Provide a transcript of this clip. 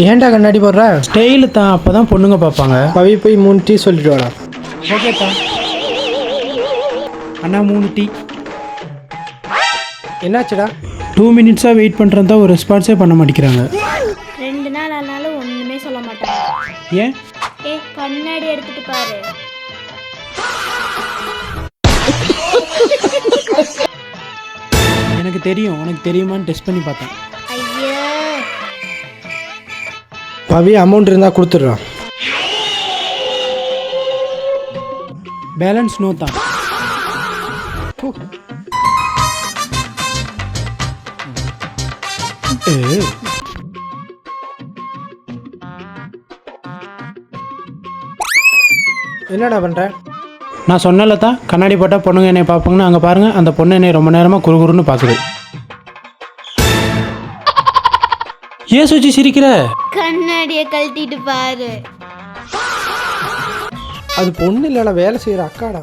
ஏன்டா கண்ணாடி போடுற? ஸ்டைலு தான், அப்போ தான் பொண்ணுங்க பார்ப்பாங்க. பவி போய் 3 டீ சொல்லிட்டு வாடா. ஓகேப்பா. அண்ணா 3 டீ. என்னாச்சுடா? 2 மினிட்ஸாக வெயிட் பண்ணுறது தான் ஒரு ரெஸ்பான்ஸே பண்ண மாட்டேங்கிறாங்க. 2 நாள் ஆனாலும் ஒன்றுமே சொல்ல மாட்டாங்க. ஏன்? கண்ணாடி எடுத்துட்டு பாரு. எனக்கு தெரியும், உனக்கு தெரியுமான்னு டெஸ்ட் பண்ணி பார்த்தேன். ஐயோ, பவி அமௌண்ட் இருந்தால் கொடுத்துட்றான். பேலன்ஸ் நோ தான். என்னடா பண்ணுற? நான் சொன்னல தான், கண்ணாடி போட்டால் பொண்ணுங்க என்னை பார்ப்பாங்கன்னு. அங்கே பாருங்கள், அந்த பொண்ணு என்னை ரொம்ப நேரமாக குறுகுறுன்னு பார்க்குது. ஏன் சுச்சி சிரிக்கிற? கண்ணாடியை கழட்டிட்டு பாரு. அது பொண்ணு இல்லைடா, வேலை செய்கிற அக்காடா.